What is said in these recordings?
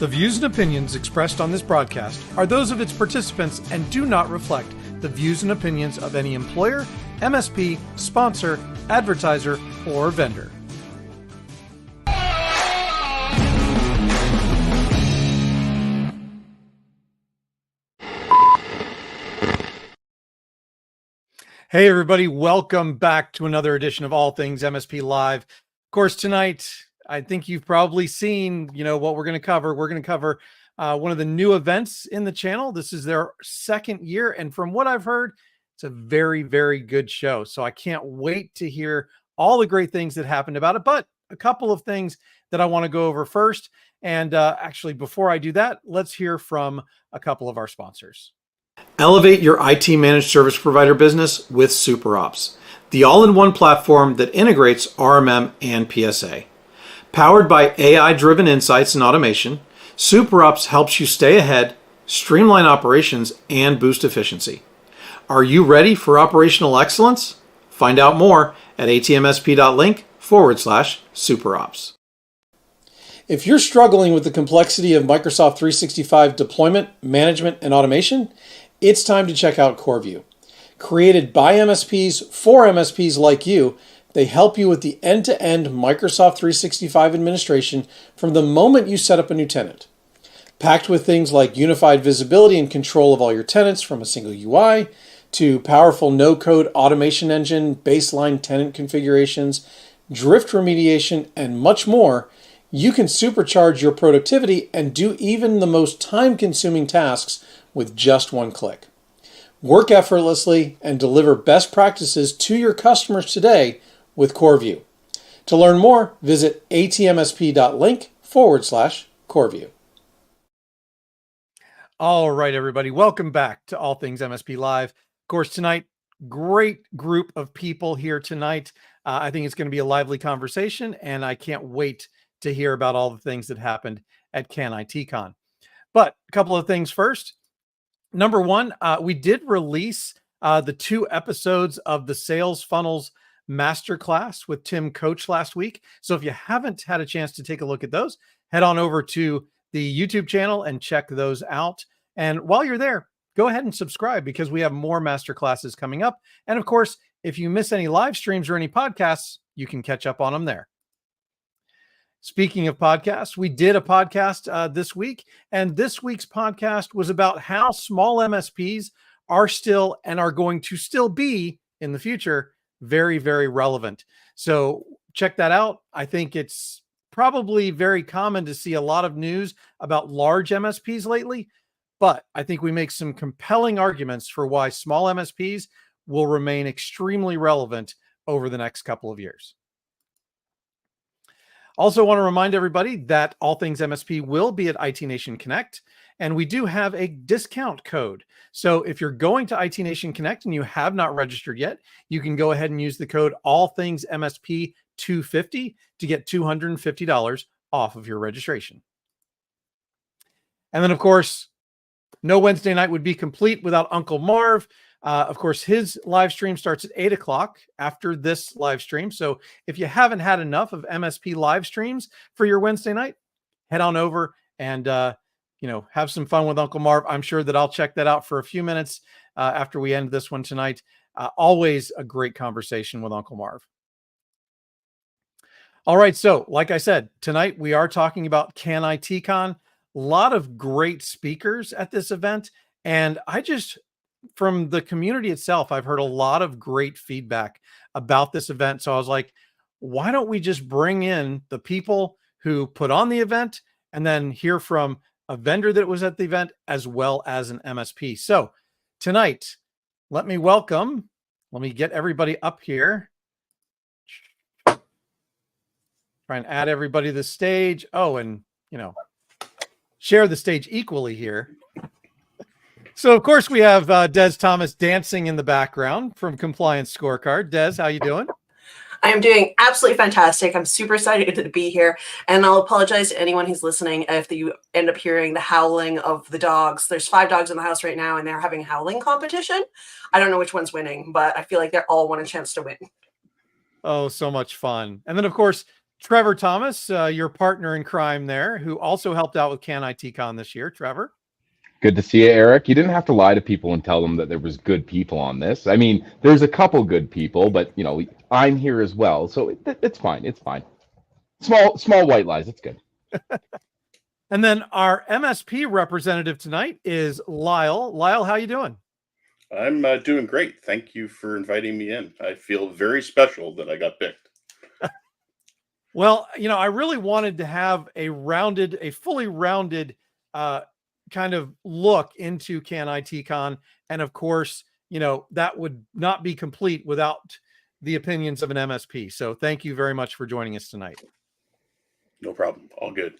views and opinions expressed on this broadcast are those of its participants and do not reflect the views and opinions of any employer, MSP, sponsor, advertiser, or vendor. Hey everybody, welcome back to another edition of All Things MSP Live. Of course, tonight, I think you've probably seen, what we're going to cover. We're going to cover one of the new events in the channel. This is their second year, and from what I've heard, it's a very, very good show. So I can't wait to hear all the great things that happened about it, but a couple of things that I want to go over first. And actually, before I do that, let's hear from a couple of our sponsors. Elevate your IT managed service provider business with SuperOps, the all-in-one platform that integrates RMM and PSA. Powered by AI-driven insights and automation, SuperOps helps you stay ahead, streamline operations, and boost efficiency. Are you ready for operational excellence? Find out more at atmsp.link/SuperOps. If you're struggling with the complexity of Microsoft 365 deployment, management, and automation, it's time to check out CoreView. Created by MSPs for MSPs like you, they help you with the end-to-end Microsoft 365 administration from the moment you set up a new tenant. Packed with things like unified visibility and control of all your tenants from a single UI, to powerful no-code automation engine, baseline tenant configurations, drift remediation, and much more, you can supercharge your productivity and do even the most time-consuming tasks with just one click. Work effortlessly and deliver best practices to your customers today with CoreView. To learn more, visit atmsp.link/CoreView. All right, everybody, welcome back to All Things MSP Live. Of course, tonight, great group of people here tonight. I think it's going to be a lively conversation, and I can't wait to hear about all the things that happened at CanITCon. But a couple of things first. Number one, we did release the 2 episodes of the Sales Funnels Masterclass with Tim Coach last week. So if you haven't had a chance to take a look at those, head on over to the YouTube channel and check those out. And while you're there, go ahead and subscribe because we have more masterclasses coming up. And of course, if you miss any live streams or any podcasts, you can catch up on them there. Speaking of podcasts, we did a podcast this week, and this week's podcast was about how small MSPs are still and are going to still be in the future very, very relevant. So check that out. I think it's probably very common to see a lot of news about large MSPs lately, but I think we make some compelling arguments for why small MSPs will remain extremely relevant over the next couple of years. Also want to remind everybody that All Things MSP will be at IT Nation Connect, and we do have a discount code. So if you're going to IT Nation Connect and you have not registered yet, you can go ahead and use the code AllThingsMSP250 to get $250 off of your registration. And then, of course, no Wednesday night would be complete without Uncle Marv. Of course, his live stream starts at 8 o'clock after this live stream. So if you haven't had enough of MSP live streams for your Wednesday night, head on over and, have some fun with Uncle Marv. I'm sure that I'll check that out for a few minutes after we end this one tonight. Always a great conversation with Uncle Marv. All right. So like I said, tonight we are talking about CanITCon. A lot of great speakers at this event. And from the community itself, I've heard a lot of great feedback about this event. So I was like, why don't we just bring in the people who put on the event and then hear from a vendor that was at the event as well as an MSP. So tonight, let me get everybody up here. Try and add everybody to the stage. Oh, and, share the stage equally here. So, of course, we have Des Thomas dancing in the background from Compliance Scorecard. Des, how you doing? I am doing absolutely fantastic. I'm super excited to be here. And I'll apologize to anyone who's listening if you end up hearing the howling of the dogs. There's 5 dogs in the house right now, and they're having a howling competition. I don't know which one's winning, but I feel like they all want a chance to win. Oh, so much fun. And then, of course, Trevor Thomas, your partner in crime there, who also helped out with CanITCon this year. Trevor. Good to see you, Eric. You didn't have to lie to people and tell them that there was good people on this. I mean, there's a couple good people, but I'm here as well, so it's fine. It's fine. Small white lies. It's good. And then our MSP representative tonight is Lyle. Lyle, how you doing? I'm doing great. Thank you for inviting me in. I feel very special that I got picked. Well, I really wanted to have a fully rounded kind of look into CanITCon. And of course, that would not be complete without the opinions of an MSP. So thank you very much for joining us tonight. No problem. All good.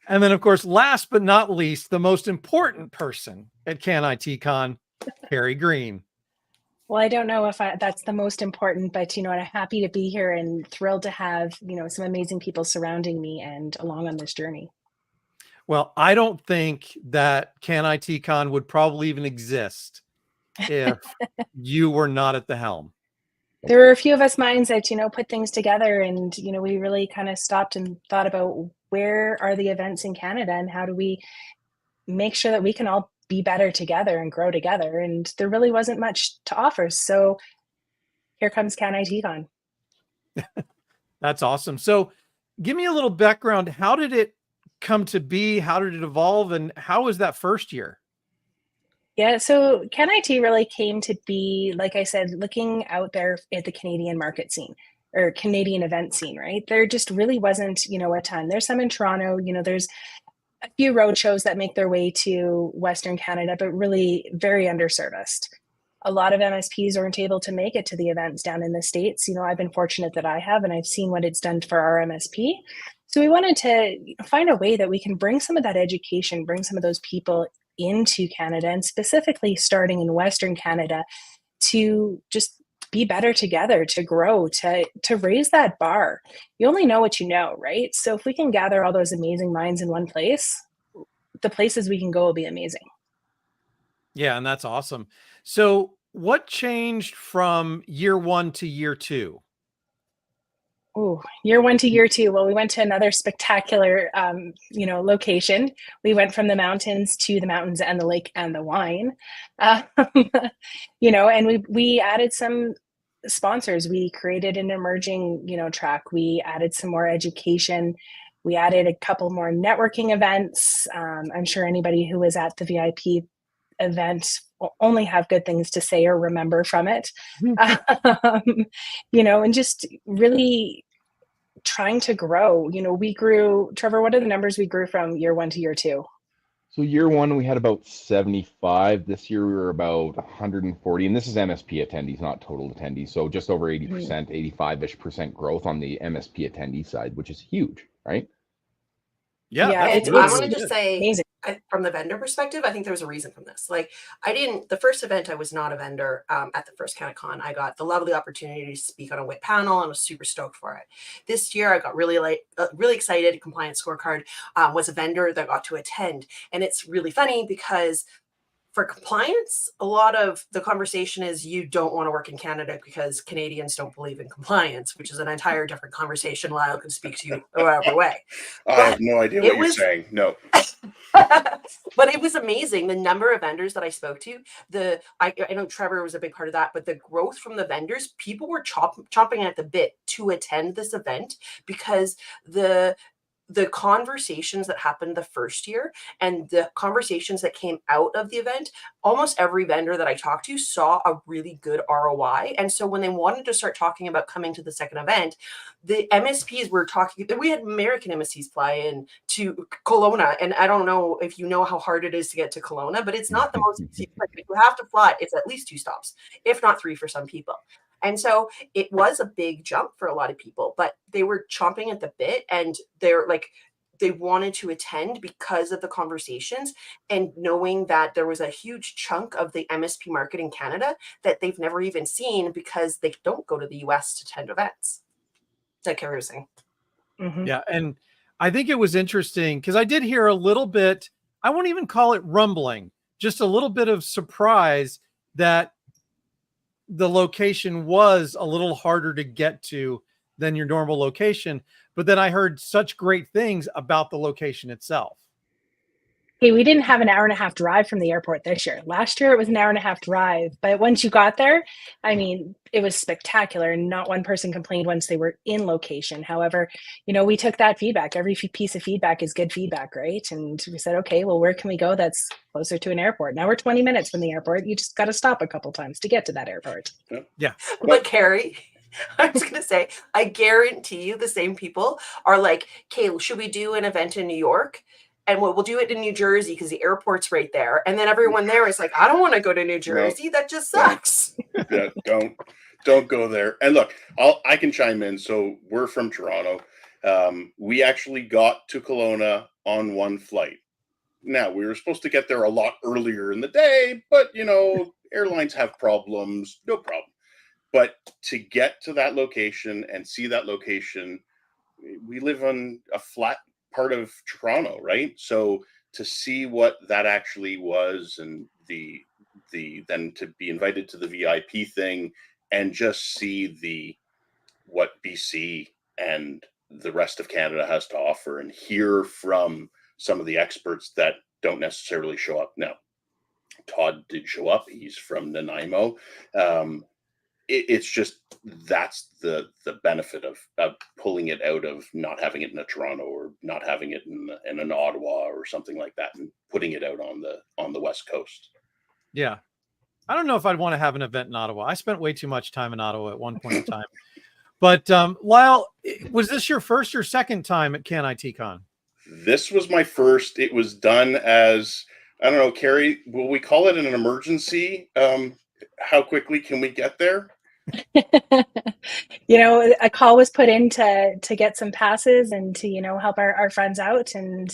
And then, of course, last but not least, the most important person at CanITCon, Carrie Green. Well, I don't know if that's the most important, but I'm happy to be here and thrilled to have, some amazing people surrounding me and along on this journey. Well, I don't think that CanITCon would probably even exist if you were not at the helm. There were a few of us minds that, put things together, and, we really kind of stopped and thought about where are the events in Canada and how do we make sure that we can all be better together and grow together. And there really wasn't much to offer. So here comes CanITCon. That's awesome. So give me a little background. How did it come to be? How did it evolve? And how was that first year? Yeah, so CanIT really came to be, like I said, looking out there at the Canadian market scene or Canadian event scene, right? There just really wasn't, a ton. There's some in Toronto, there's a few road shows that make their way to Western Canada, but really very underserviced. A lot of MSPs aren't able to make it to the events down in the States. I've been fortunate that I have, and I've seen what it's done for our MSP. So we wanted to find a way that we can bring some of that education, bring some of those people into Canada, and specifically starting in Western Canada, to just be better together, to grow, to raise that bar. You only know what you know, right? So if we can gather all those amazing minds in one place, the places we can go will be amazing. Yeah, and that's awesome. So what changed from year one to year two? Oh, year one to year two. Well, we went to another spectacular, location. We went from the mountains to the mountains and the lake and the wine, and we added some sponsors. We created an emerging, track. We added some more education. We added a couple more networking events. I'm sure anybody who was at the VIP event will only have good things to say or remember from it. And just really trying to grow. We grew, Trevor, what are the numbers we grew from year one to year two? So year one, we had about 75. This year, we were about 140. And this is MSP attendees, not total attendees. So just over 80%, 85-ish% growth on the MSP attendee side, which is huge, right? Yeah, I want to just say, amazing. From the vendor perspective, I think there was a reason from this. Like, the first event, I was not a vendor at the first CanITCon. I got the lovely opportunity to speak on a WIT panel and was super stoked for it. This year, I got really excited. Compliance Scorecard was a vendor that got to attend. And it's really funny because for compliance, a lot of the conversation is you don't want to work in Canada because Canadians don't believe in compliance, which is an entire different conversation. Lyle can speak to you however way. I have no idea what you're saying. No. But it was amazing. The number of vendors that I spoke to, I know Trevor was a big part of that, but the growth from the vendors, people were chomping at the bit to attend this event because the conversations that happened the first year and the conversations that came out of the event, almost every vendor that I talked to saw a really good ROI. And so when they wanted to start talking about coming to the second event, the MSPs were talking, we had American MSPs fly in to Kelowna. And I don't know if you know how hard it is to get to Kelowna, but it's not the most, like, if you have to fly, it's at least 2 stops, if not 3 for some people. And so it was a big jump for a lot of people, but they were chomping at the bit, and they wanted to attend because of the conversations and knowing that there was a huge chunk of the MSP market in Canada that they've never even seen because they don't go to the US to attend events. Like Carrie was saying. Mm-hmm. Yeah. And I think it was interesting because I did hear a little bit, I won't even call it rumbling, just a little bit of surprise that the location was a little harder to get to than your normal location. But then I heard such great things about the location itself. Hey, we didn't have an hour and a half drive from the airport this year. Last year it was an hour and a half drive, but once you got there, I mean, it was spectacular. And not one person complained once they were in location. However, we took that feedback. Every piece of feedback is good feedback, right? And we said, okay, well, where can we go that's closer to an airport? Now we're 20 minutes from the airport. You just got to stop a couple times to get to that airport. Yeah. But Carrie, I was going to say, I guarantee you the same people are like, okay, should we do an event in New York? And we'll do it in New Jersey because the airport's right there. And then everyone there is like, I don't want to go to New Jersey. That just sucks. Yeah, don't go there. And look, I can chime in. So we're from Toronto. We actually got to Kelowna on one flight. Now, we were supposed to get there a lot earlier in the day, but airlines have problems. No problem. But to get to that location and see that location, we live on a flat part of Toronto, right? So to see what that actually was, and the then to be invited to the VIP thing and just see what BC and the rest of Canada has to offer, and hear from some of the experts that don't necessarily show up. Now, Todd did show up. He's from Nanaimo. It's just, that's the benefit of pulling it out of not having it in a Toronto, or not having it in an Ottawa or something like that, and putting it out on the West Coast. Yeah. I don't know if I'd want to have an event in Ottawa. I spent way too much time in Ottawa at one point in time. But Lyle, was this your first or second time at CanITCon? This was my first. It was done as, I don't know, Carrie, will we call it an emergency? How quickly can we get there? A call was put in to get some passes and to help our friends out, and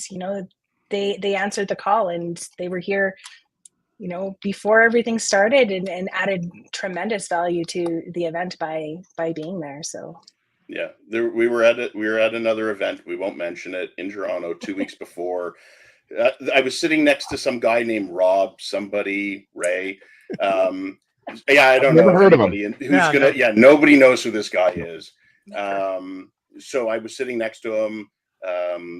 they answered the call, and they were here before everything started, and added tremendous value to the event by being there. So yeah, we were at another event, we won't mention it, in Toronto 2 weeks before. I was sitting next to some guy named Rob, Ray. Yeah, I don't know. Never heard of him. Nobody knows who this guy is. So I was sitting next to him.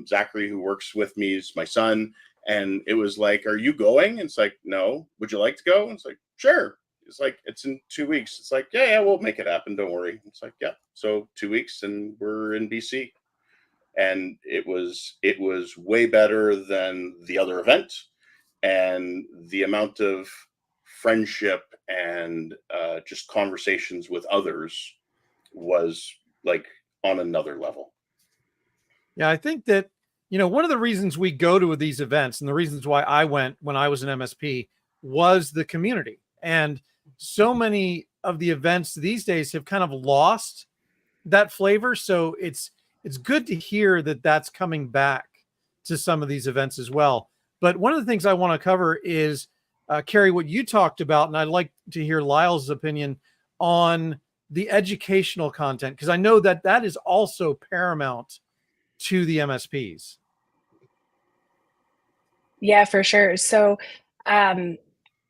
Zachary, who works with me, is my son. And it was like, are you going? And it's like, no. Would you like to go? And it's like, sure. It's like, it's in 2 weeks. It's like, yeah, we'll make it happen. Don't worry. It's like, yeah. So 2 weeks and we're in BC. And it was way better than the other event. And the amount of friendship and just conversations with others was like on another level. Yeah, I think that, one of the reasons we go to these events, and the reasons why I went when I was an MSP, was the community. And so many of the events these days have kind of lost that flavor. So it's good to hear that that's coming back to some of these events as well. But one of the things I want to cover is, Carrie, what you talked about, and I'd like to hear Lyle's opinion on the educational content, because I know that that is also paramount to the MSPs. Yeah, for sure. So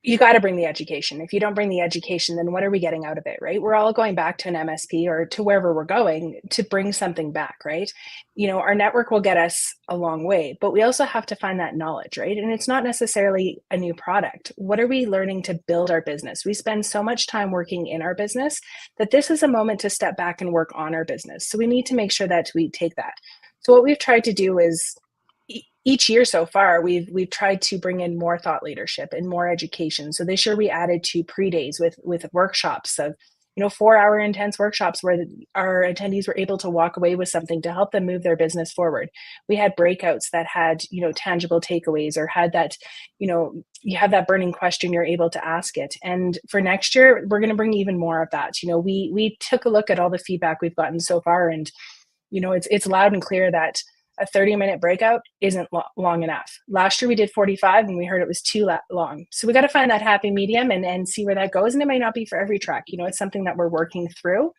you got to bring the education. If you don't bring the education, then what are we getting out of it, right? We're all going back to an MSP or to wherever we're going to bring something back, right? Our network will get us a long way, but we also have to find that knowledge, right? And it's not necessarily a new product. What are we learning to build our business? We spend so much time working in our business that this is a moment to step back and work on our business. So we need to make sure that we take that. So what we've tried to do is, each year so far, we've tried to bring in more thought leadership and more education. So this year we added 2 pre-days with workshops of 4-hour intense workshops where our attendees were able to walk away with something to help them move their business forward. We had breakouts that had tangible takeaways, or had that you have that burning question, you're able to ask it. And for next year, we're going to bring even more of that. We took a look at all the feedback we've gotten so far, and it's loud and clear that a 30-minute breakout isn't long enough. Last year we did 45 and we heard it was too long. So we got to find that happy medium and see where that goes. And it may not be for every track. It's something that we're working through.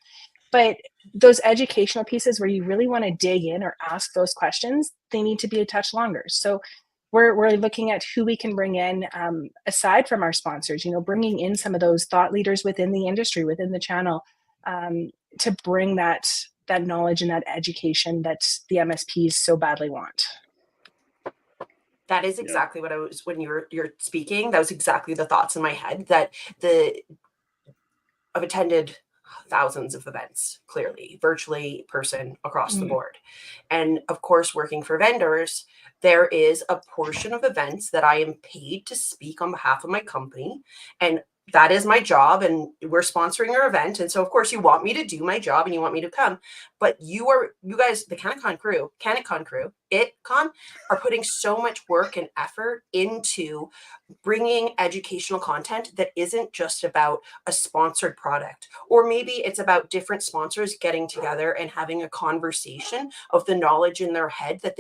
But those educational pieces where you really want to dig in or ask those questions, they need to be a touch longer. So we're looking at who we can bring in aside from our sponsors, bringing in some of those thought leaders within the industry, within the channel, to bring that that knowledge and that education that the MSPs so badly want. That is exactly what I was, when you're speaking, that was exactly the thoughts in my head, that I've attended thousands of events, clearly, virtually, person, across the board. And of course, working for vendors, there is a portion of events that I am paid to speak on behalf of my company. And that is my job, and we're sponsoring your event. And so of course you want me to do my job and you want me to come, but you guys, the CanITCon crew, ITCon are putting so much work and effort into bringing educational content that isn't just about a sponsored product, or maybe it's about different sponsors getting together and having a conversation of the knowledge in their head that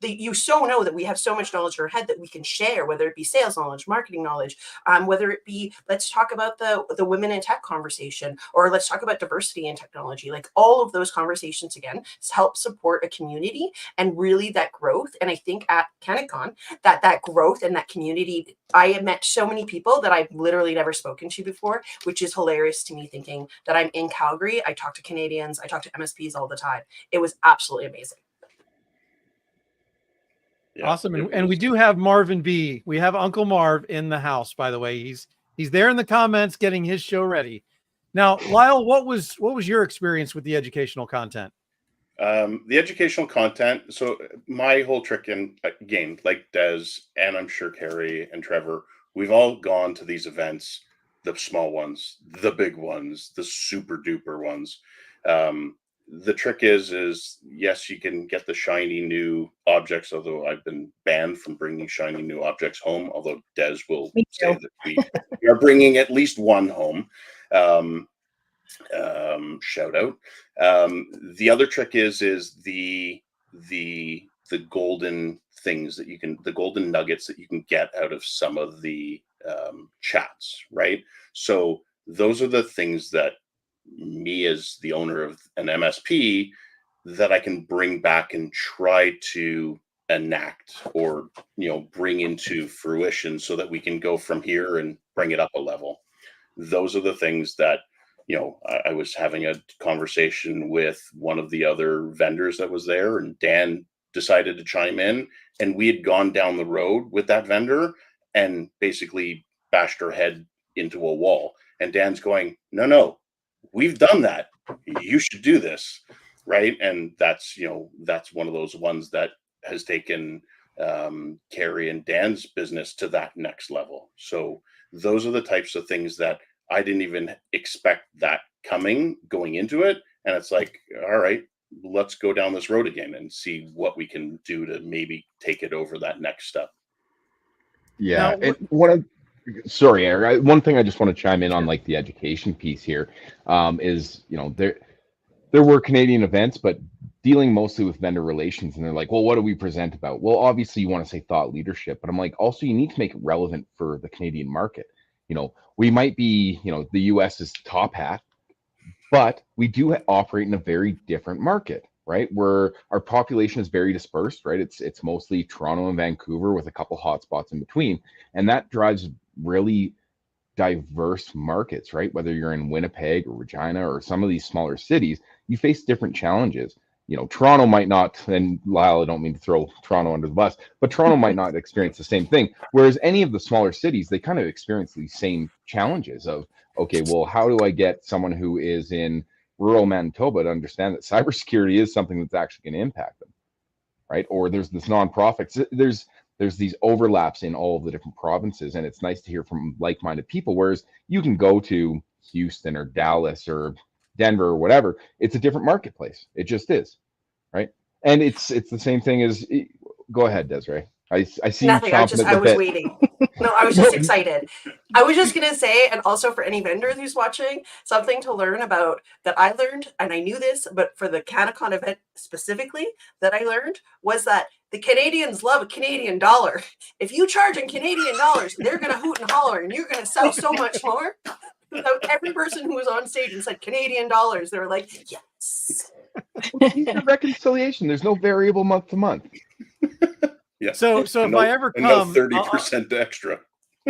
you so know that we have so much knowledge in our head that we can share, whether it be sales knowledge, marketing knowledge, whether it be, let's talk about the women in tech conversation, or let's talk about diversity in technology. Like all of those conversations again help support a community and really that growth. And I think at CanITCon, that growth and that community, I have met so many people that I've literally never spoken to before, which is hilarious to me, thinking that I'm in Calgary. I talk to Canadians, I talk to MSPs all the time. It was absolutely amazing. Yeah, awesome. And we do have Marvin B. We have Uncle Marv in the house, by the way. He's there in the comments getting his show ready. Now, Lyle, what was your experience with the educational content? The educational content. So my whole trick in game, like Des, and I'm sure Carrie and Trevor, we've all gone to these events, the small ones, the big ones, the super duper ones. The trick is yes, you can get the shiny new objects, although I've been banned from bringing shiny new objects home, although Des will say that we are bringing at least one home. Shout out. The other trick is the golden things that you can, the golden nuggets that you can get out of some of the chats, right? So those are the things that me as the owner of an MSP that I can bring back and try to enact or bring into fruition so that we can go from here and bring it up a level. Those are the things that I was having a conversation with one of the other vendors that was there, and Dan decided to chime in, and we had gone down the road with that vendor and basically bashed our head into a wall. And Dan's going, no, we've done that. You should do this. Right. And that's one of those ones that has taken Carrie and Dan's business to that next level. So those are the types of things that I didn't even expect that going into it. And it's like, all right, let's go down this road again and see what we can do to maybe take it over that next step. Yeah. Sorry, Eric. One thing I just want to chime in on, like the education piece here, is there were Canadian events, but dealing mostly with vendor relations, and they're like, well, what do we present about? Well, obviously you want to say thought leadership, but I'm like, also you need to make it relevant for the Canadian market. We might be, the US is top hat, but we do operate in a very different market, right? Where our population is very dispersed, right? It's mostly Toronto and Vancouver with a couple hotspots in between. And that drives really diverse markets, right? Whether you're in Winnipeg or Regina or some of these smaller cities, you face different challenges. Toronto might not, and Lyle, I don't mean to throw Toronto under the bus, but Toronto might not experience the same thing. Whereas any of the smaller cities, they kind of experience these same challenges of, okay, well, how do I get someone who is in rural Manitoba to understand that cybersecurity is something that's actually going to impact them, right? Or there's this nonprofits, there's these overlaps in all of the different provinces, and it's nice to hear from like-minded people, whereas you can go to Houston or Dallas or Denver or whatever, it's a different marketplace. It just is, right? And it's the same thing as, go ahead, Desiree. I see nothing. you I was waiting. No, I was just excited. I was just going to say, and also for any vendor who's watching, something to learn about that I learned, and I knew this, but for the CanITCon event specifically that I learned was that the Canadians love a Canadian dollar. If you charge in Canadian dollars, they're going to hoot and holler, and you're going to sell so much more. So every person who was on stage and said Canadian dollars, they were like, yes. It's a reconciliation. There's no variable month to month. Yeah. So if I ever come, 30% extra.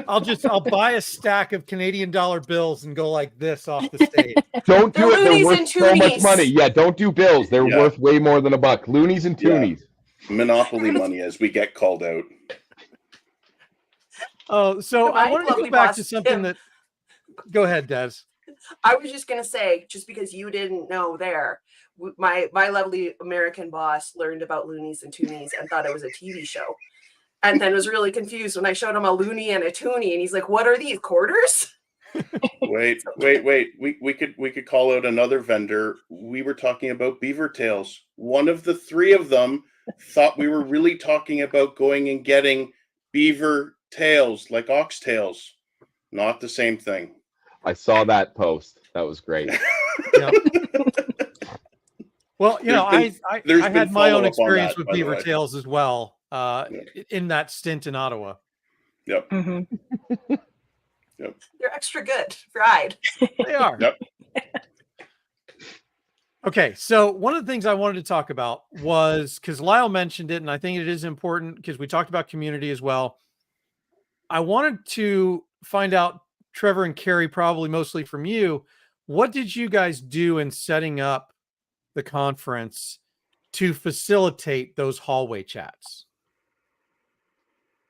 I'll buy a stack of Canadian dollar bills and go like this off the stage. Don't do The it. They're loonies worth and so much toonies. money. Yeah, don't do bills. They're Yeah. worth way more than $1. Loonies and Yeah. toonies. Monopoly money as we get called out. Oh, so I My wanted to lovely go back boss, to something Tim. that. Go ahead, Des. I was just gonna say, just because you didn't know there, my lovely American boss learned about loonies and toonies and thought it was a TV show, and then was really confused when I showed him a loony and a toonie, and he's like, "What are these, quarters?" Wait. We could call out another vendor. We were talking about beaver tails. One of the three of them thought we were really talking about going and getting beaver tails, like oxtails. Not the same thing. I saw that post. That was great. Yep. Well, you know, I had my own experience with beaver tails as well in that stint in Ottawa. Yep. Mm-hmm. Yep. They're extra good, fried. They are. Yep. Okay, so one of the things I wanted to talk about was, because Lyle mentioned it, and I think it is important because we talked about community as well. I wanted to find out, Trevor and Carrie, probably mostly from you, what did you guys do in setting up the conference to facilitate those hallway chats?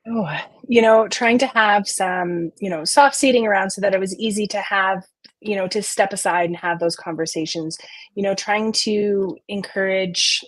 Oh, you know, trying to have some, you know, soft seating around so that it was easy to have, you know, to step aside and have those conversations, you know, trying to encourage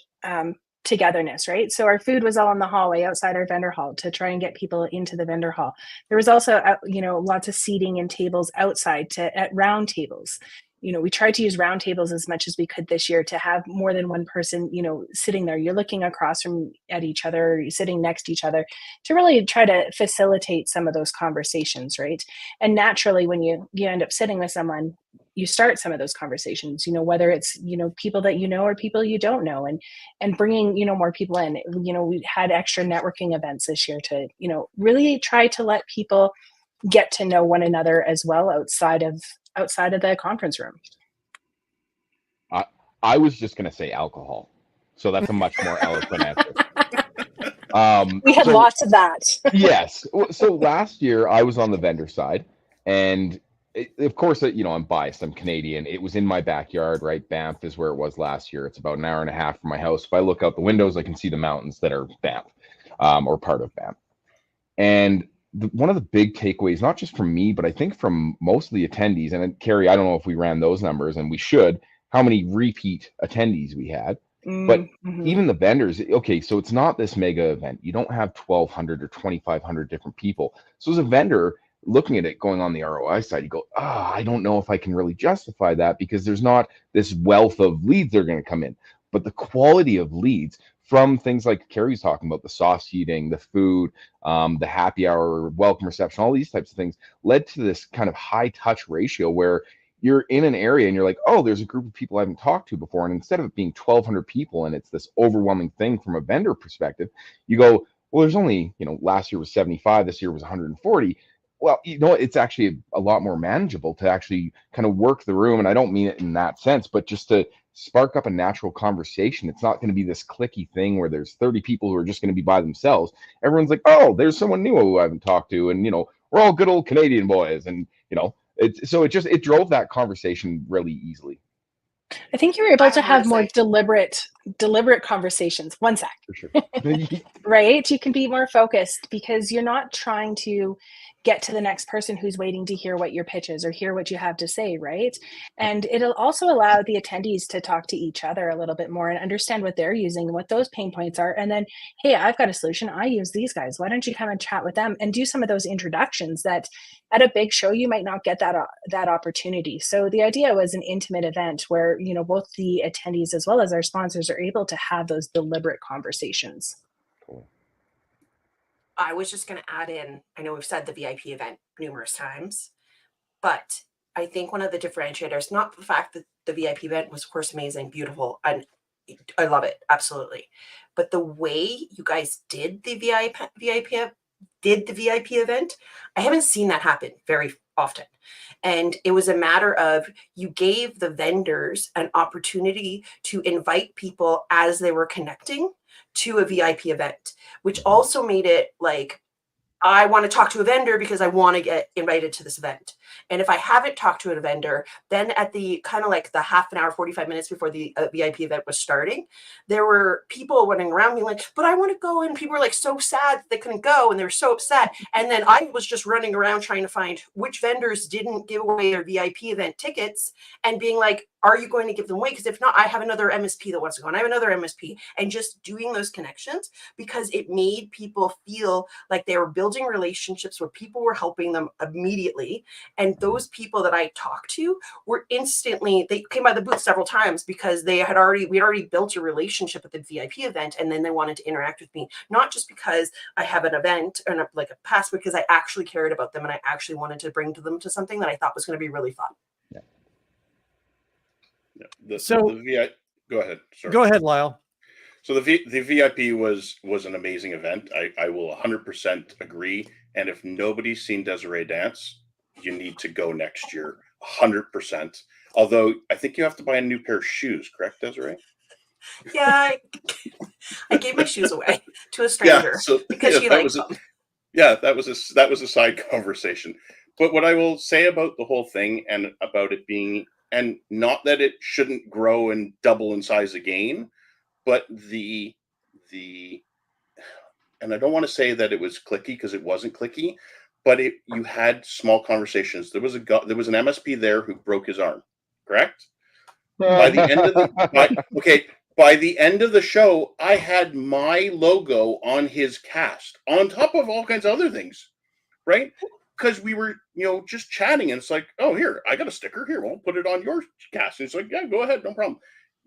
togetherness, right? So our food was all in the hallway outside our vendor hall to try and get people into the vendor hall. There was also, you know, lots of seating and tables outside at round tables. You know, we tried to use round tables as much as we could this year to have more than one person, you know, sitting there. You're looking across from at each other, you're sitting next to each other, to really try to facilitate some of those conversations, right? And naturally, when you end up sitting with someone, you start some of those conversations, you know, whether it's, you know, people that you know or people you don't know, and bringing, you know, more people in. You know, we had extra networking events this year to, you know, really try to let people get to know one another as well outside of the conference room. I was just going to say alcohol. So that's a much more eloquent answer. We had lots of that. Yes. So last year I was on the vendor side, and of course, you know, I'm biased. I'm Canadian. It was in my backyard, right? Banff is where it was last year. It's about an hour and a half from my house. If I look out the windows, I can see the mountains that are Banff, or part of Banff. And one of the big takeaways, not just from me, but I think from most of the attendees, and Carrie, I don't know if we ran those numbers, and we should, how many repeat attendees we had. But even the vendors, okay, so it's not this mega event. You don't have 1,200 or 2,500 different people. So as a vendor looking at it, going on the ROI side, you go, I don't know if I can really justify that because there's not this wealth of leads that are going to come in. But the quality of leads from things like Carrie's talking about, the soft seating, the food, the happy hour, welcome reception, all these types of things led to this kind of high touch ratio where you're in an area and you're like, oh, there's a group of people I haven't talked to before. And instead of it being 1,200 people and it's this overwhelming thing from a vendor perspective, you go, well, there's only, you know, last year was 75, this year was 140. Well, you know, it's actually a lot more manageable to actually kind of work the room. And I don't mean it in that sense, but just to spark up a natural conversation. It's not going to be this clicky thing where there's 30 people who are just going to be by themselves. Everyone's like, oh, there's someone new who I haven't talked to. And, you know, we're all good old Canadian boys. And, you know, it drove that conversation really easily. I think you were able to have more deliberate conversations. One sec. For sure. Right? You can be more focused because you're not trying to get to the next person who's waiting to hear what your pitch is or hear what you have to say, right? And it'll also allow the attendees to talk to each other a little bit more and understand what they're using and what those pain points are. And then, hey, I've got a solution. I use these guys. Why don't you come and chat with them and do some of those introductions that at a big show you might not get that opportunity. So the idea was an intimate event where, you know, both the attendees as well as our sponsors are able to have those deliberate conversations. Cool. I was just going to add in, I know we've said the VIP event numerous times, but I think one of the differentiators, not the fact that the VIP event was, of course, amazing, beautiful, and I love it, absolutely. But the way you guys did the VIP event, I haven't seen that happen very often. And it was a matter of you gave the vendors an opportunity to invite people as they were connecting to a VIP event, which also made it like I want to talk to a vendor because I want to get invited to this event. And if I haven't talked to a vendor, then at the kind of like the half an hour, 45 minutes before the VIP event was starting, there were people running around me like, but I want to go. And people were like so sad that they couldn't go and they were so upset. And then I was just running around trying to find which vendors didn't give away their VIP event tickets and being like, are you going to give them away? Because if not, I have another MSP that wants to go and I have another MSP, and just doing those connections, because it made people feel like they were building relationships where people were helping them immediately. And those people that I talked to were instantly, they came by the booth several times because we had already built a relationship at the VIP event. And then they wanted to interact with me, not just because I have an event and like a pass, because I actually cared about them and I actually wanted to bring them to something that I thought was going to be really fun. Go ahead. Sorry. Go ahead, Lyle. So the VIP was an amazing event. I will 100% agree. And if nobody's seen Desiree dance, you need to go next year, 100%. Although I think you have to buy a new pair of shoes, correct, Desiree? Yeah, I gave my shoes away to a stranger because she liked them. That was a side conversation. But what I will say about the whole thing and about it being, and not that it shouldn't grow and double in size again, but and I don't want to say that it was cliquey because it wasn't cliquey, but you had small conversations. There was an MSP there who broke his arm, correct? By the end of the show, I had my logo on his cast on top of all kinds of other things, right? Because we were, just chatting, and it's like, oh, here, I got a sticker here. We'll put it on your cast. And it's like, yeah, go ahead, no problem.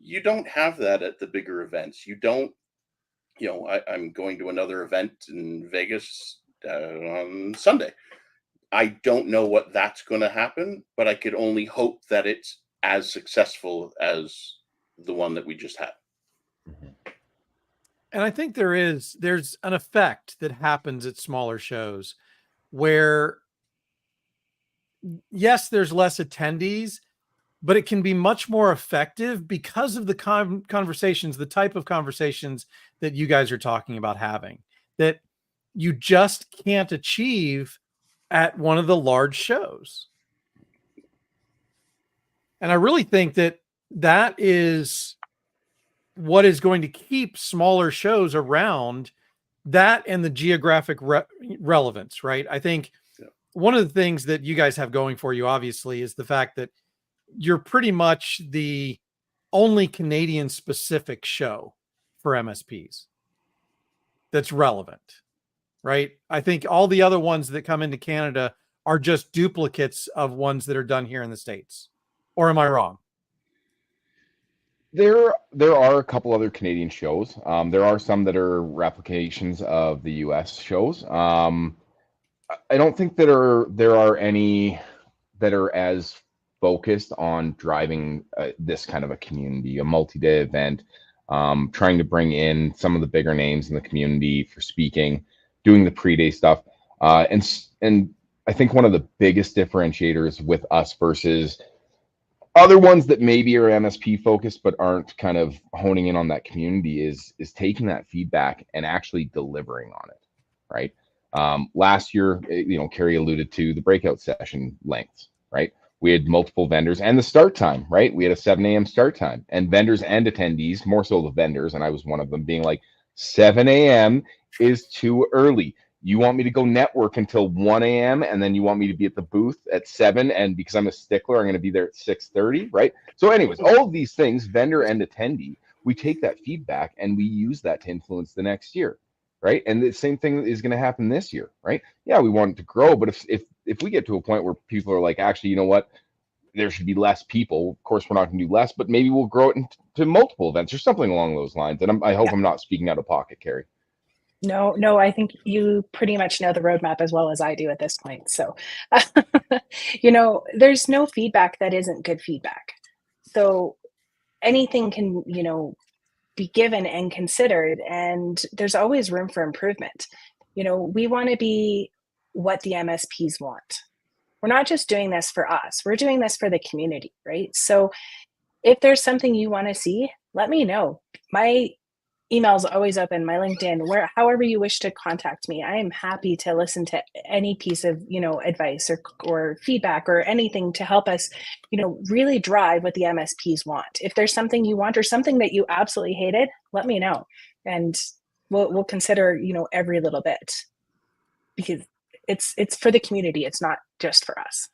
You don't have that at the bigger events. You don't, I'm going to another event in Vegas on Sunday. I don't know what that's going to happen, but I could only hope that it's as successful as the one that we just had. And I think there's an effect that happens at smaller shows where, yes, there's less attendees, but it can be much more effective because of the conversations, the type of conversations that you guys are talking about having, that you just can't achieve at one of the large shows. And I really think that is what is going to keep smaller shows around, that and the geographic relevance, right? I think one of the things that you guys have going for you, obviously, is the fact that you're pretty much the only Canadian specific show for MSPs that's relevant, right? I think all the other ones that come into Canada are just duplicates of ones that are done here in the States. Or am I wrong? There are a couple other Canadian shows. There are some that are replications of the US shows. I don't think that there are any that are as focused on driving this kind of a community, a multi-day event, trying to bring in some of the bigger names in the community for speaking, doing the pre-day stuff. And I think one of the biggest differentiators with us versus other ones that maybe are MSP focused but aren't kind of honing in on that community is taking that feedback and actually delivering on it, right? Last year, Carrie alluded to the breakout session lengths, right? We had multiple vendors and the start time, right? We had a 7 a.m. start time, and vendors and attendees, more so the vendors, and I was one of them, being like, 7 a.m. is too early. You want me to go network until 1 a.m. and then you want me to be at the booth at 7, and because I'm a stickler, I'm going to be there at 6:30, right? So anyways, all of these things, vendor and attendee, we take that feedback and we use that to influence the next year, right? And the same thing is going to happen this year, right? Yeah, we want it to grow, but if we get to a point where people are like, actually, you know what, there should be less people, of course we're not going to do less, but maybe we'll grow it into multiple events or something along those lines. And I hope I'm not speaking out of pocket, Carrie. No, I think you pretty much know the roadmap as well as I do at this point. So, there's no feedback that isn't good feedback. So anything can, be given and considered, and there's always room for improvement. We want to be what the MSPs want. We're not just doing this for us. We're doing this for the community, right? So if there's something you want to see, let me know. My email's always open, my LinkedIn, however you wish to contact me. I am happy to listen to any piece of, advice or feedback or anything to help us, really drive what the MSPs want. If there's something you want or something that you absolutely hated, let me know. And we'll consider, every little bit, because it's for the community. It's not just for us.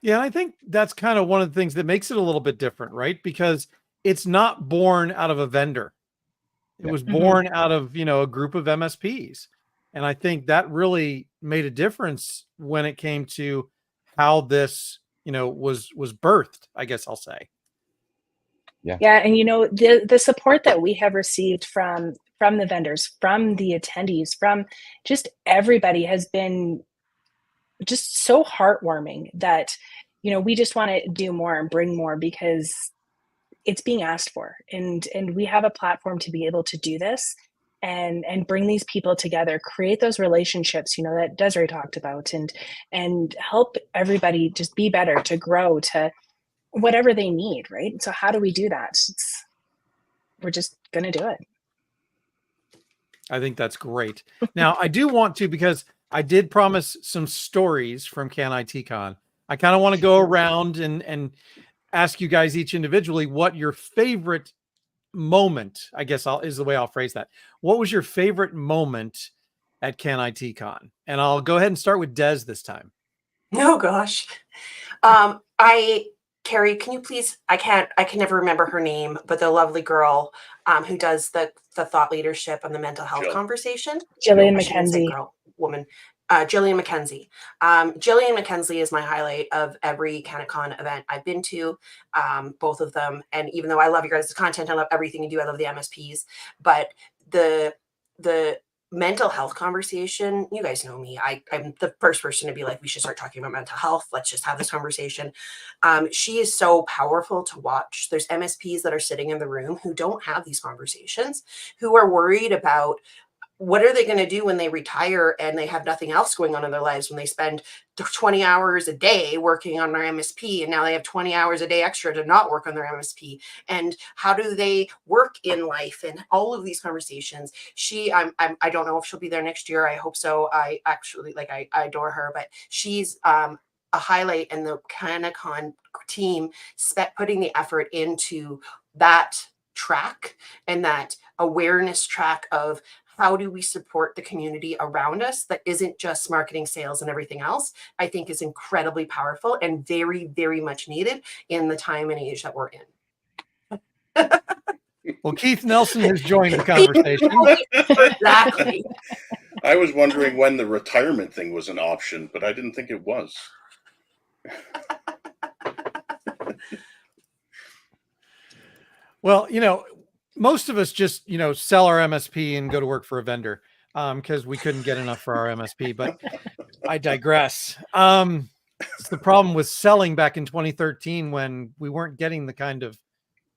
Yeah, I think that's kind of one of the things that makes it a little bit different, right? Because it's not born out of a vendor. It was born out of, a group of MSPs. And I think that really made a difference when it came to how this, was birthed, I guess I'll say. Yeah. And, the support that we have received from the vendors, from the attendees, from just everybody has been just so heartwarming that, we just want to do more and bring more because it's being asked for. And we have a platform to be able to do this and bring these people together, create those relationships, that Desiree talked about, and help everybody just be better, to grow, to whatever they need, right? So how do we do that? We're just going to do it. I think that's great. Now, I do want to, because I did promise some stories from CanITCon. I kind of want to go around and ask you guys each individually what your favorite moment, I guess is the way I'll phrase that. What was your favorite moment at CanITCon? And I'll go ahead and start with Des this time. Oh gosh. Carrie, can you please, I can never remember her name, but the lovely girl who does the thought leadership on the mental health conversation. Jillian McKenzie. Jillian McKenzie. Jillian McKenzie is my highlight of every CanITCon event I've been to, both of them. And even though I love your guys' content, I love everything you do, I love the MSPs, but the mental health conversation, you guys know me. I'm the first person to be like, we should start talking about mental health. Let's just have this conversation. She is so powerful to watch. There's MSPs that are sitting in the room who don't have these conversations, who are worried about what are they going to do when they retire and they have nothing else going on in their lives, when they spend 20 hours a day working on their MSP and now they have 20 hours a day extra to not work on their MSP, and how do they work in life, and all of these conversations. I don't know if she'll be there next year. I hope so. I actually I adore her, but she's a highlight, and the CanITCon team putting the effort into that track and that awareness track of how do we support the community around us that isn't just marketing, sales, and everything else, I think is incredibly powerful and very, very much needed in the time and age that we're in. Well, Keith Nelson has joined the conversation. Exactly. I was wondering when the retirement thing was an option, but I didn't think it was. Well, most of us just, sell our MSP and go to work for a vendor because we couldn't get enough for our MSP, but I digress. It's the problem with selling back in 2013 when we weren't getting the kind of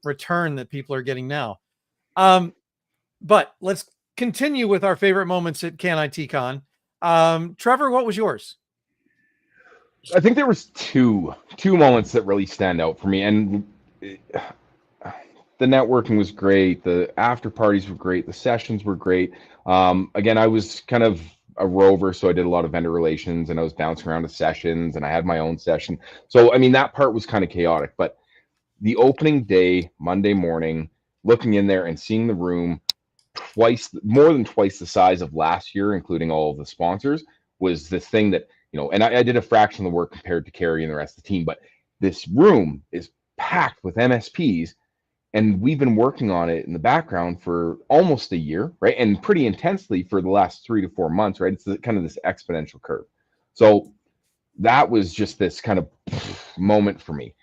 return that people are getting now. But let's continue with our favorite moments at CanITCon. Trevor, what was yours? I think there was two moments that really stand out for me, and the networking was great. The after parties were great. The sessions were great. Again, I was kind of a rover, so I did a lot of vendor relations, and I was bouncing around to sessions, and I had my own session. So, I mean, that part was kind of chaotic. But the opening day, Monday morning, looking in there and seeing the room more than twice the size of last year, including all of the sponsors, was the thing that, and I did a fraction of the work compared to Carrie and the rest of the team, but this room is packed with MSPs. And we've been working on it in the background for almost a year, right? And pretty intensely for the last 3 to 4 months, right? It's kind of this exponential curve. So that was just this kind of moment for me.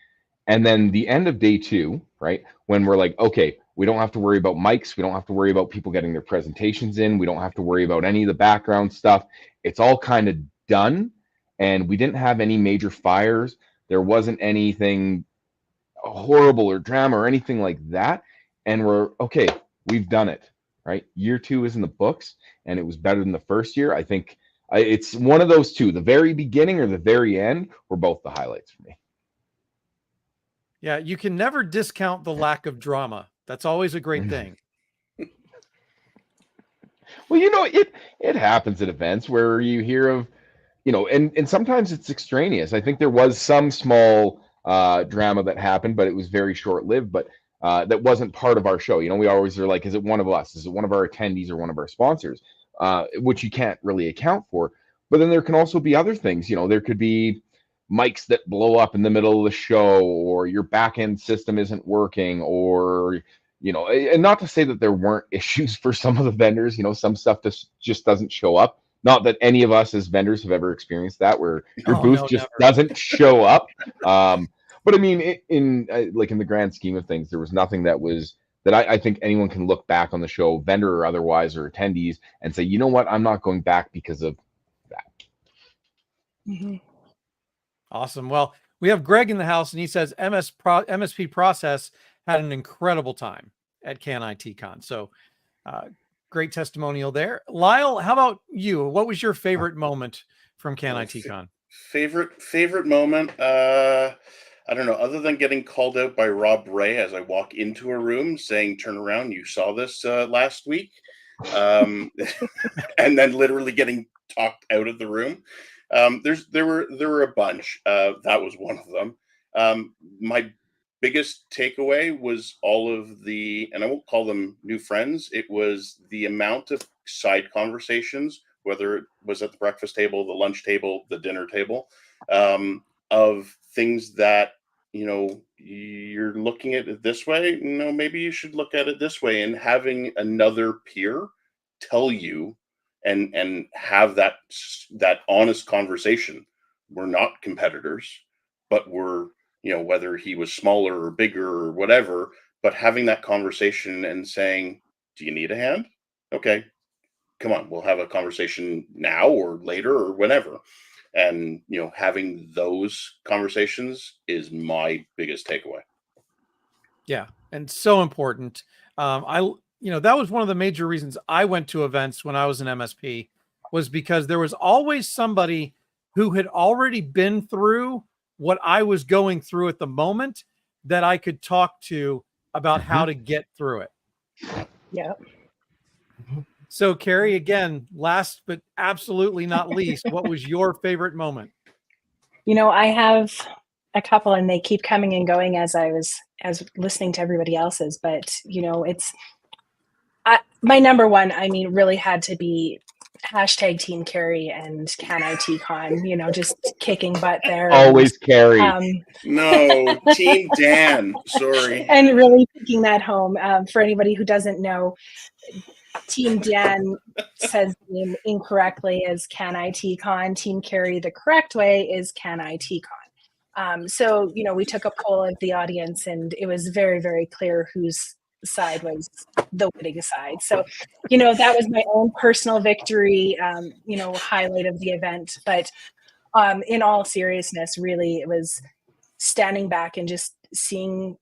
And then the end of day 2, right? When we're like, okay, we don't have to worry about mics. We don't have to worry about people getting their presentations in. We don't have to worry about any of the background stuff. It's all kind of done. And we didn't have any major fires. There wasn't anything horrible or drama or anything like that, and we're okay, we've done it, right? Year 2 is in the books, and it was better than the first year. I think it's one of those two, the very beginning or the very end, were both the highlights for me. Yeah, you can never discount the lack of drama That's always a great thing. Well, it happens at events where you hear of, and sometimes it's extraneous. I think there was some small drama that happened, but it was very short-lived. But that wasn't part of our show. We always are like, is it one of us? Is it one of our attendees or one of our sponsors? Which you can't really account for. But then there can also be other things. There could be mics that blow up in the middle of the show, or your back end system isn't working, or and not to say that there weren't issues for some of the vendors. Some stuff just doesn't show up. Not that any of us as vendors have ever experienced that, where your booth just doesn't show up. But I mean, in the grand scheme of things, there was nothing that I think anyone can look back on the show, vendor or otherwise, or attendees, and say, you know what, I'm not going back because of that. Mm-hmm. Awesome. Well, we have Greg in the house, and he says MSP Process had an incredible time at CanITCon. So great testimonial there. Lyle, how about you? What was your favorite moment from CanITCon? Favorite moment? I don't know, other than getting called out by Rob Ray as I walk into a room saying, turn around, you saw this last week. And then literally getting talked out of the room. There were a bunch. That was one of them. My biggest takeaway was all of the, and I won't call them new friends, it was the amount of side conversations, whether it was at the breakfast table, the lunch table, the dinner table, of things that, you're looking at it this way. No, maybe you should look at it this way, and having another peer tell you and have that honest conversation. We're not competitors, but we're, whether he was smaller or bigger or whatever, but having that conversation and saying, do you need a hand? Okay, come on, we'll have a conversation now or later or whenever. And, having those conversations is my biggest takeaway. Yeah. And so important. That was one of the major reasons I went to events when I was an MSP, was because there was always somebody who had already been through what I was going through at the moment that I could talk to about how to get through it. Yeah. So Carrie, again, last but absolutely not least, what was your favorite moment? I have a couple, and they keep coming and going as listening to everybody else's, but it's my number one, really had to be # Team Carrie and CanITCon, just kicking butt there. Always Carrie. No, Team Dan. Sorry. And really picking that home. For anybody who doesn't know, Team Dan says the name incorrectly as CanITCon. Team Carrie, the correct way, is CanITCon. So, we took a poll of the audience, and it was very, very clear whose side was the winning side. So, that was my own personal victory, highlight of the event. But in all seriousness, really, it was standing back and just seeing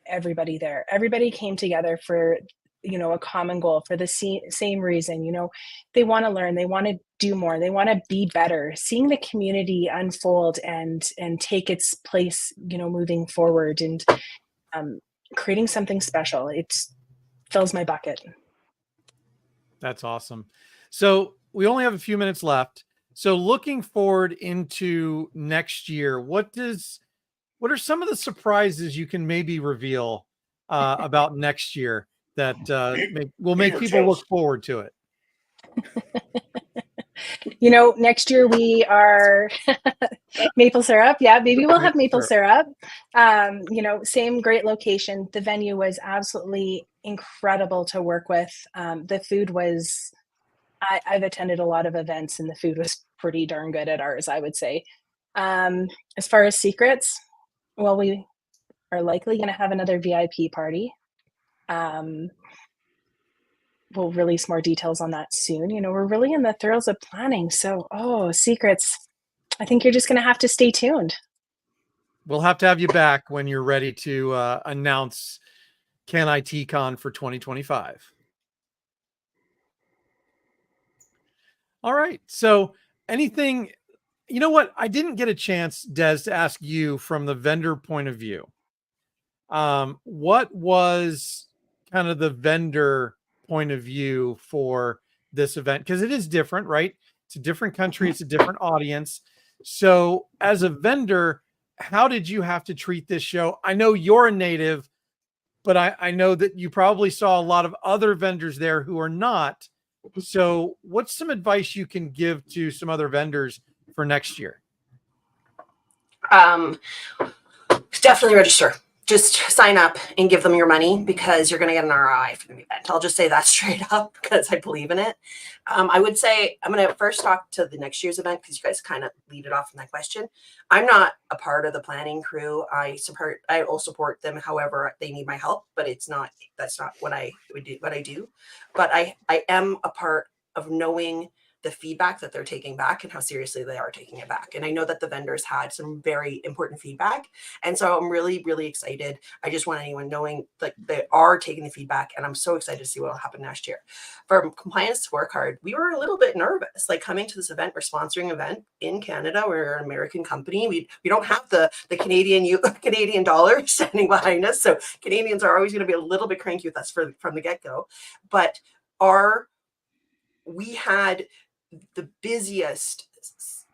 everybody there. Everybody came together for a common goal, for the same reason. They want to learn, they want to do more, they want to be better. Seeing the community unfold and take its place, moving forward, and creating something special, it fills my bucket. That's awesome. So we only have a few minutes left. So looking forward into next year, what are some of the surprises you can maybe reveal about next year that will make people look forward to it? Next year we are maple syrup. Yeah, maybe we'll have maple syrup. Same great location. The venue was absolutely incredible to work with. The food was, I've attended a lot of events, and the food was pretty darn good at ours, I would say. As far as secrets, well, we are likely going to have another VIP party. We'll release more details on that soon. We're really in the throes of planning. So, secrets. I think you're just going to have to stay tuned. We'll have to have you back when you're ready to announce CanITCon for 2025. All right. So anything, I didn't get a chance, Des, to ask you from the vendor point of view. What was kind of the vendor point of view for this event? Because it is different, right? It's a different country, it's a different audience. So as a vendor, how did you have to treat this show? I know you're a native, but I know that you probably saw a lot of other vendors there who are not. So what's some advice you can give to some other vendors for next year? Definitely register. Just sign up and give them your money because you're going to get an ROI for the event. I'll just say that straight up because I believe in it. I would say I'm going to first talk to the next year's event because you guys kind of lead it off in that question. I'm not a part of the planning crew. I will support them however they need my help, but that's not what I do. But I am a part of knowing the feedback that they're taking back and how seriously they are taking it back. And I know that the vendors had some very important feedback. And so I'm really, really excited. I just want anyone knowing that they are taking the feedback. And I'm so excited to see what will happen next year. For Compliance Scorecard, we were a little bit nervous, like coming to this event. We're sponsoring an event in Canada. We're an American company. We don't have the Canadian dollar standing behind us. So Canadians are always going to be a little bit cranky with us from the get-go. But we had the busiest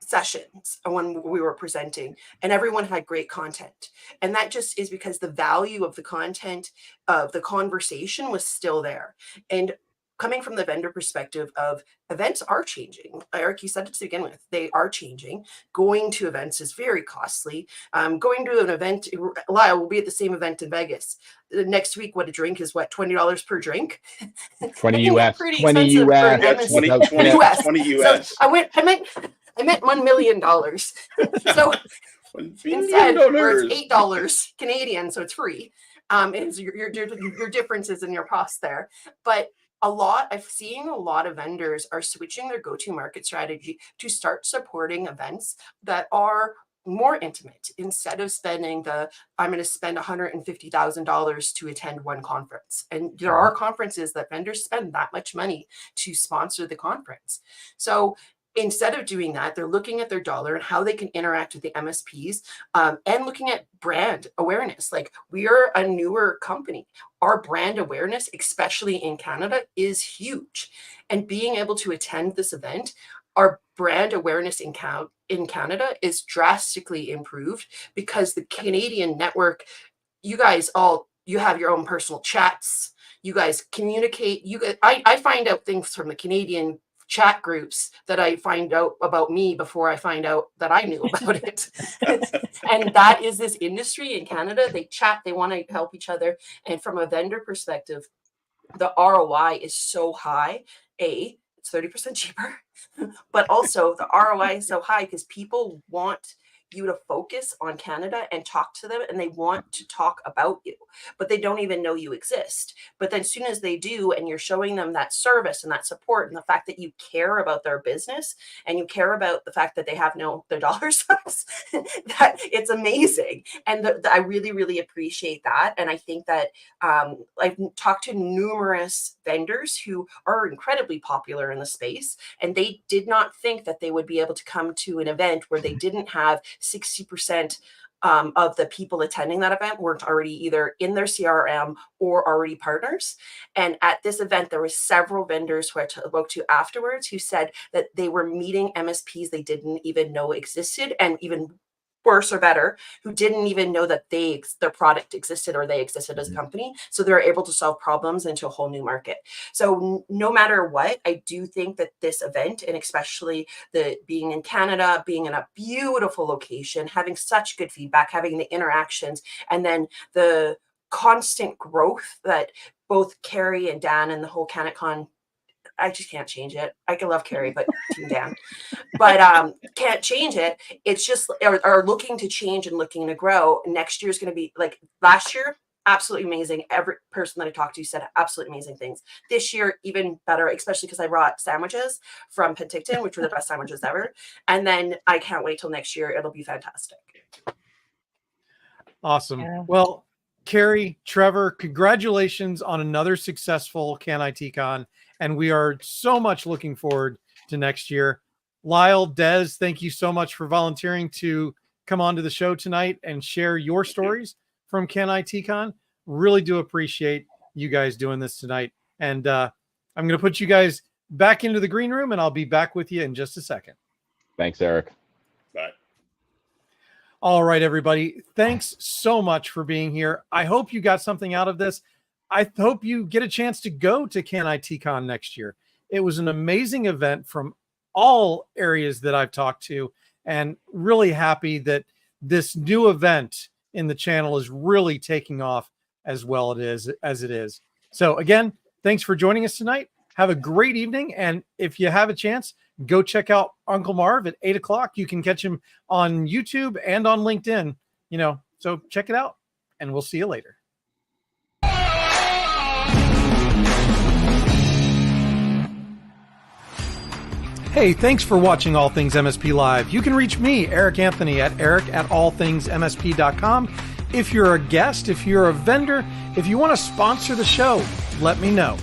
sessions when we were presenting, and everyone had great content. And that just is because the value of the content of the conversation was still there. And coming from the vendor perspective of events are changing. Eric, you said it to begin with, they are changing. Going to events is very costly. Going to an event, Lyle will be at the same event in Vegas. Next week, what a drink is what, $20 per drink? 20 US, pretty 20 expensive for an US, MSP. 20 US. 20 US. So I meant $1 million. So instead, where it's $8 Canadian, so it's free. It's your differences in your cost there. But I'm seeing a lot of vendors are switching their go-to-market strategy to start supporting events that are more intimate instead of spending I'm going to spend $150,000 to attend one conference. And there are conferences that vendors spend that much money to sponsor the conference. So instead of doing that, they're looking at their dollar and how they can interact with the MSPs and looking at brand awareness. Like, we are a newer company. Our brand awareness, especially in Canada, is huge. And being able to attend this event, our brand awareness in Canada is drastically improved because the Canadian network, you have your own personal chats. You guys communicate. I find out things from the Canadian chat groups that I find out about me before I find out that I knew about it. And that is this industry in Canada. They chat, they want to help each other. And from a vendor perspective, the ROI is so high. It's 30% cheaper, but also the ROI is so high because people want you to focus on Canada and talk to them, and they want to talk about you, but they don't even know you exist. But then as soon as they do, and you're showing them that service and that support and the fact that you care about their business and you care about the fact that they have their dollar sucks, that it's amazing. And I really, really appreciate that. And I think that I've talked to numerous vendors who are incredibly popular in the space, and they did not think that they would be able to come to an event where they didn't have 60% of the people attending that event weren't already either in their CRM or already partners. And at this event, there were several vendors who I spoke to afterwards who said that they were meeting MSPs they didn't even know existed, and even worse or better, who didn't even know that their product existed or they existed as a company. So they're able to solve problems into a whole new market. So no matter what, I do think that this event, and especially being in Canada, being in a beautiful location, having such good feedback, having the interactions, and then the constant growth that both Carrie and Dan and the whole CanITCon, I just can't change it. I can love Carrie, but Team Dan. But can't change it. It's just are looking to change and looking to grow. Next year is going to be like last year, absolutely amazing. Every person that I talked to said absolutely amazing things. This year, even better, especially because I brought sandwiches from Penticton, which were the best sandwiches ever. And then I can't wait till next year. It'll be fantastic. Awesome. Yeah. Well, Carrie, Trevor, congratulations on another successful CanITCon. And we are so much looking forward to next year. Lyle, Des, thank you so much for volunteering to come on to the show tonight and share your stories from CanITCon. Really do appreciate you guys doing this tonight. And I'm going to put you guys back into the green room, and I'll be back with you in just a second. Thanks, Eric. Bye. All right, everybody. Thanks so much for being here. I hope you got something out of this. I hope you get a chance to go to CanITCon next year. It was an amazing event from all areas that I've talked to, and really happy that this new event in the channel is really taking off as well as it is. So again, thanks for joining us tonight. Have a great evening. And if you have a chance, go check out Uncle Marv at 8 o'clock. You can catch him on YouTube and on LinkedIn, so check it out, and we'll see you later. Hey, thanks for watching All Things MSP Live. You can reach me, Eric Anthony, at eric@allthingsmsp.com. If you're a guest, if you're a vendor, if you want to sponsor the show, let me know.